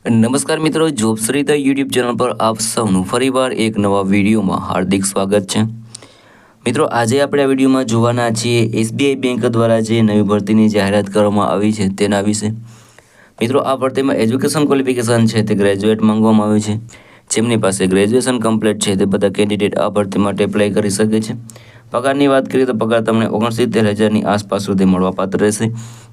નમસ્કાર મિત્રો, જોબશ્રી the YouTube channel પર આપ સૌનું ફરીવાર એક નવા વિડીયોમાં હાર્દિક સ્વાગત છે। મિત્રો, આજે આપણે આ વિડીયોમાં જોવાના છીએ એસબીઆઈ બેંક દ્વારા જે નવી ભરતીની જાહેરાત કરવામાં આવી છે તેના વિશે। મિત્રો, આ ભરતીમાં એજ્યુકેશન ક્વોલિફિકેશન છે તે ગ્રેજ્યુએટ માંગવામાં આવ્યું છે। જેમની પાસે ગ્રેજ્યુએશન કમ્પ્લીટ છે તે બધા કેન્ડિડેટ આ ભરતી માટે એપ્લાય કરી શકે છે। પગારની વાત કરીએ તો પગાર તમને 69,000ની આસપાસ સુધી મળવાપાત્ર રહેશે।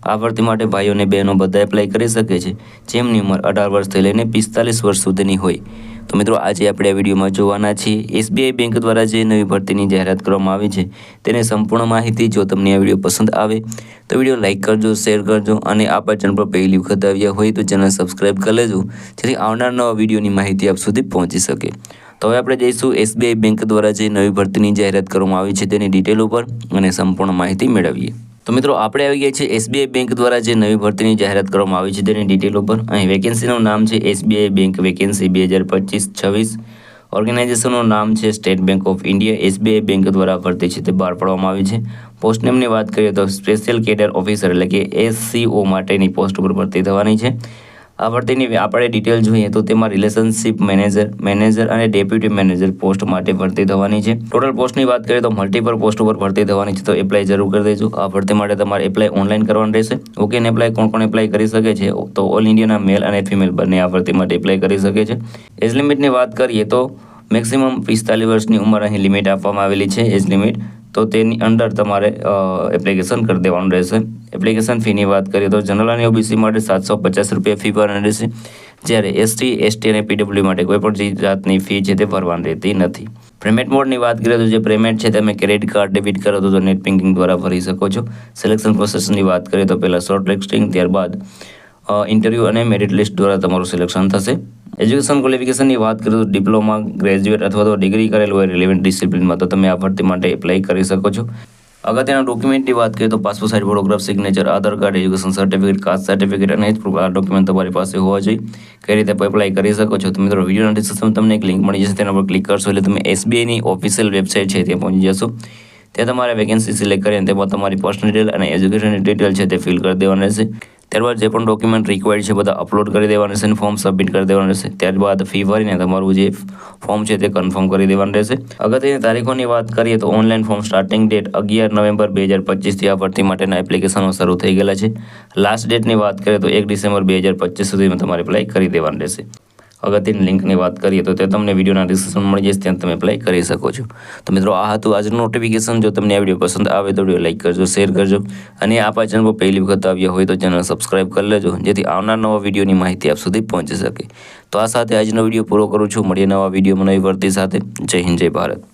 આ ભરતી માટે ભાઈઓ અને બહેનો બધા એપ્લાય કરી શકે છે જેમની ઉંમર 18 વર્ષથી લઈને 45 વર્ષ સુધીની હોય। તો મિત્રો, આજે આપણે આ વિડીયોમાં જોવાના છીએ એસબીઆઈ બેંક દ્વારા જે નવી ભરતીની જાહેરાત કરવામાં આવી છે તેની સંપૂર્ણ માહિતી। જો તમને આ વિડીયો પસંદ આવે તો વિડીયો લાઇક કરજો, શેર કરજો અને આ ચેનલ પર પહેલી વખત આવ્યા હોય તો ચેનલ સબસ્ક્રાઈબ કરી લેજો જેથી આવનાર નવા વિડીયોની માહિતી આપ સુધી પહોંચી શકે। તો હવે આપણે જઈશું એસબીઆઈ બેંક દ્વારા જે નવી ભરતીની જાહેરાત કરવામાં આવી છે તેની ડિટેલ ઉપર અને સંપૂર્ણ માહિતી મેળવીએ। તો મિત્રો, આપણે આવી ગયા છે એસબીઆઈ બેંક દ્વારા જે નવી ભરતીની જાહેરાત કરવામાં આવી છે તેની ડિટેલ ઉપર। અહીં વેકેન્સીનું નામ છે એસબીઆઈ બેંક વેકેન્સી 2025-26। ઓર્ગેનાઇઝેશનનું નામ છે state bank of India. SBI bank દ્વારા ભરતી છે તે બહાર પાડવામાં આવી છે। પોસ્ટ નેમની વાત કરીએ તો સ્પેશિયલ કેડર ઓફિસર એટલે કે એસસીઓ માટેની પોસ્ટ ઉપર ભરતી થવાની છે। આ ભરતીની આપણે ડિટેલ જોઈએ તો તેમાં રિલેશનશિપ મેનેજર અને ડેપ્યુટી મેનેજર પોસ્ટ માટે ભરતી થવાની છે। ટોટલ પોસ્ટની વાત કરીએ તો મલ્ટિપલ પોસ્ટ ઉપર ભરતી થવાની છે, તો એપ્લાય જરૂર કરી દેજો। આ ભરતી માટે તમારે એપ્લાય ઓનલાઈન કરવાનું રહેશે। ઓકે, ને એપ્લાય કોણ એપ્લાય કરી શકે છે તો ઓલ ઇન્ડિયાના મેલ અને ફિમેલ બંને આ ભરતી માટે એપ્લાય કરી શકે છે। એજ લિમિટની વાત કરીએ તો મેક્સિમમ 45 વર્ષની ઉંમર અહીં લિમિટ આપવામાં આવેલી છે એજ લિમિટ, તો તેની અંડર તમારે એપ્લિકેશન કરી દેવાનું રહેશે। એપ્લિકેશન ફીની વાત કરીએ તો જનરલ અને ઓબીસી માટે 750 રૂપિયા ફી ભરવાની રહેશે, જ્યારે એસટી, એસટી અને પીડબ્લ્યુ માટે કોઈ પણ જાતની ફી છે તે ભરવાની રહેતી નથી। પેમેન્ટ મોડની વાત કરીએ તો જે પેમેન્ટ છે તમે ક્રેડિટ કાર્ડ, ડેબિટ કાર્ડ અથવા તો નેટ બેન્કિંગ દ્વારા ભરી શકો છો। સિલેક્શન પ્રોસેસની વાત કરીએ તો પહેલાં શોર્ટ લિસ્ટિંગ, ત્યારબાદ ઇન્ટરવ્યૂ અને મેરિટ લિસ્ટ દ્વારા તમારું સિલેક્શન થશે। એજ્યુકેશન ક્વોલિફિકેશનની વાત કરીએ તો ડિપ્લોમા, ગ્રેજ્યુએટ અથવા તો ડિગ્રી કરેલું હોય રિલેવન્ટ ડિસિપ્લિનમાં તો તમે આ ભરતી માટે એપ્લાય કરી શકો છો। અગત્યના ડોક્યુમેન્ટની વાત કરીએ તો passport size photograph, signature, Aadhaar card, education certificate, caste certificate અને આ ડોક્યુમેન્ટ તમારી પાસે હોવા જોઈએ। કઈ રીતે એપ્લાય કરી શકો છો તો મિત્રો, વિડીયોના ડિસ્ક્રિપ્શનમાં તમને એક લિંક મળી જશે, તેના પર ક્લિક કરશો એટલે તમે એસબીઆઈની ઓફિશિયલ વેબસાઇટ છે ત્યાં પહોંચી જશો। ત્યાં તમારે વેકેન્સી સિલેક્ટ કરીને તેમાં તમારી પર્સનલ ડિટેલ અને એજ્યુકેશનની ડિટેલ છે તે ફિલ કરી દેવાની રહેશે। ત્યારબાદ જે પણ ડોક્યુમેન્ટ રિક્વાયર્ડ છે બધા અપલોડ કરી દેવાના રહેશે અને ફોર્મ સબમિટ કરી દેવાનું રહેશે। ત્યારબાદ ફી ભરીને તમારું જે ફોર્મ છે તે કન્ફર્મ કરી દેવાનું રહેશે। અગત્યની તારીખોની વાત કરીએ તો ઓનલાઈન ફોર્મ સ્ટાર્ટિંગ ડેટ 11 નવેમ્બર 2025થી આ ભરતી માટેના એપ્લિકેશનો શરૂ થઈ ગયેલા છે। લાસ્ટ ડેટની વાત કરીએ તો 1 ડિસેમ્બર 2025 સુધીમાં તમારે એપ્લાય કરી દેવાનું રહેશે। અગત્યની લિંકની વાત કરીએ તો તે તમને વિડીયોના ડિસ્ક્રિપ્શનમાં મળી જશે, ત્યાં તમે એપ્લાય કરી શકો છો। તો મિત્રો, આ હતું આજનું નોટિફિકેશન। જો તમને આ વિડીયો પસંદ આવે તો વિડીયો લાઇક કરજો, શેર કરજો અને આ ચેનલ પર પહેલી વખત આવ્યા હોય તો ચેનલ સબસ્ક્રાઈબ કરી લેજો જેથી આવનાર નવા વિડીયોની માહિતી આપ સુધી પહોંચી શકે। તો આ સાથે આજનો વિડીયો પૂરો કરું છું। મળીએ નવા વિડીયોમાં નવી ભરતી સાથે। જય હિન્દ, જય ભારત।